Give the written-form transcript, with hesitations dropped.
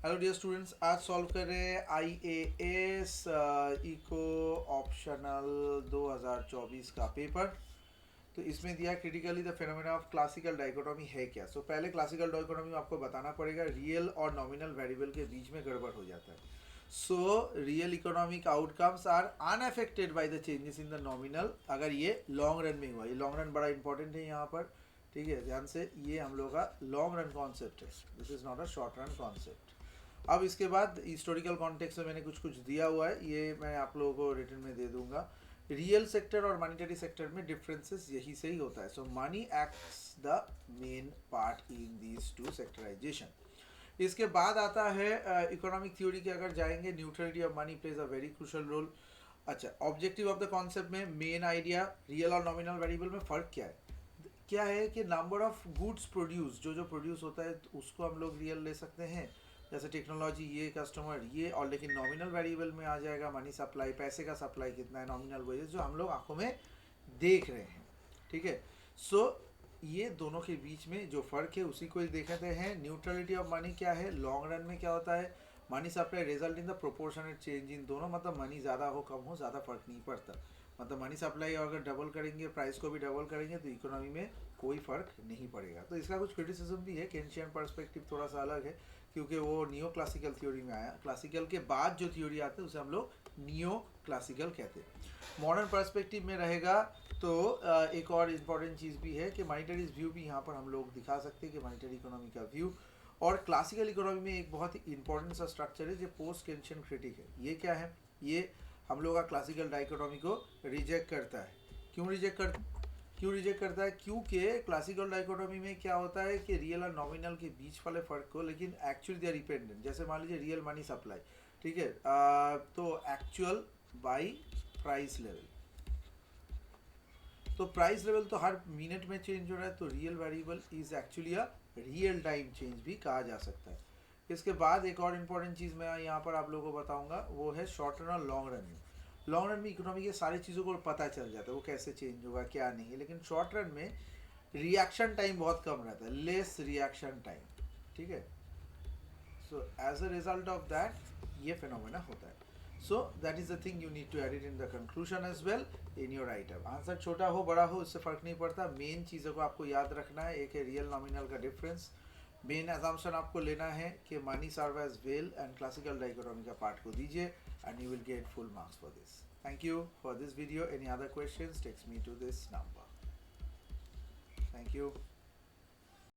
Hello dear students, आज solve कर रहे हैं IAS इको ऑप्शनल 2024 का पेपर। तो इसमें दिया critically the phenomena of classical dichotomy है क्या। सो पहले क्लासिकल डाइकोटोमी में आपको बताना पड़ेगा रियल और नॉमिनल वेरिएबल के बीच में गड़बड़ हो जाता है। So real economic outcomes are unaffected by the changes in the nominal, अगर ये लॉन्ग रन में हुआ। ये लॉन्ग रन बड़ा इंपॉर्टेंट है यहाँ पर, ठीक है, ध्यान से। ये हम लोग का लॉन्ग रन कॉन्सेप्ट है, this is not a short run concept. अब इसके बाद हिस्टोरिकल कॉन्टेक्स्ट में मैंने कुछ दिया हुआ है, ये मैं आप लोगों को रिटर्न में दे दूंगा। रियल सेक्टर और मॉनेटरी सेक्टर में डिफरेंसेस यही से ही होता है। So money acts the main part in these two sectorisation. इसके बाद आता है इकोनॉमिक थ्योरी के अगर जाएंगे, neutrality of money plays a very crucial role. अच्छा, ऑब्जेक्टिव ऑफ द कॉन्सेप्ट में मेन आइडिया रियल और नॉमिनल वेरिएबल में फ़र्क क्या है कि नंबर ऑफ गुड्स प्रोड्यूस, जो प्रोड्यूस होता है उसको हम लोग रियल ले सकते हैं, जैसे टेक्नोलॉजी, ये कस्टमर, ये। और लेकिन नॉमिनल वेरिएबल में आ जाएगा मनी सप्लाई, पैसे का सप्लाई कितना है, नॉमिनल वेजेस जो हम लोग आंखों में देख रहे हैं, ठीक है। सो ये दोनों के बीच में जो फ़र्क है उसी को देखते हैं। न्यूट्रलिटी ऑफ मनी क्या है, लॉन्ग रन में क्या होता है, money supply result in the proportionate change in दोनों, मतलब मनी ज़्यादा हो कम हो ज़्यादा फर्क नहीं पड़ता। मतलब मनी सप्लाई अगर डबल करेंगे, प्राइस को भी डबल करेंगे तो इकोनॉमी में कोई फ़र्क नहीं पड़ेगा। तो इसका कुछ क्रिटिसिज्म भी है, केंशियन पर्सपेक्टिव थोड़ा सा अलग है क्योंकि वो नियो क्लासिकल थ्योरी में आया। क्लासिकल के बाद जो थ्योरी आते हैं उसे हम लोग नियो क्लासिकल कहते हैं। मॉडर्न पर्सपेक्टिव में रहेगा तो एक और इम्पॉर्टेंट चीज़ भी है कि मॉनिटरी व्यू भी यहाँ पर हम लोग दिखा सकते हैं कि मॉनिटरी इकोनॉमी का व्यू। और क्लासिकल इकोनॉमी में एक बहुत ही इंपॉर्टेंट सा स्ट्रक्चर है जो पोस्ट केंशियन क्रिटिक है। ये क्या है, ये हम लोग का क्लासिकल डाइकोटोमी को रिजेक्ट करता है। क्यों रिजेक्ट करता है, क्योंकि क्लासिकल डाइकोटोमी में क्या होता है कि रियल और नॉमिनल के बीच वाले फ़र्क को, लेकिन एक्चुअली दे आर डिपेंडेंट। जैसे मान लीजिए रियल मनी सप्लाई, ठीक है, तो एक्चुअल बाई प्राइस लेवल, तो प्राइस लेवल तो हर मिनट में चेंज हो रहा है, तो real variable is actually a real time change भी कहा जा सकता है। इसके बाद एक और इम्पॉर्टेंट चीज़ मैं यहाँ पर आप लोगों को बताऊंगा, वो है शॉर्ट रन और लॉन्ग रन में। लॉन्ग रन में इकोनॉमी के सारी चीज़ों को पता चल जाता है, वो कैसे चेंज होगा क्या नहीं है, लेकिन शॉर्ट रन में रिएक्शन टाइम बहुत कम रहता है, लेस रिएक्शन टाइम, ठीक है। So as a result of that ये फिनोमेना होता है। So that is the thing you need to add it in the conclusion as well in your item. Answer छोटा हो बड़ा हो इससे फर्क नहीं पड़ता, मेन चीज़ों को आपको याद रखना है। एक है रियल नॉमिनल का डिफरेंस, मेन अजम्पशन आपको लेना है कि money serve as well and classical dichotomy का पार्ट को दीजिए and you will get full marks for this. Thank you for this video. Any other questions text me to this number. Thank you.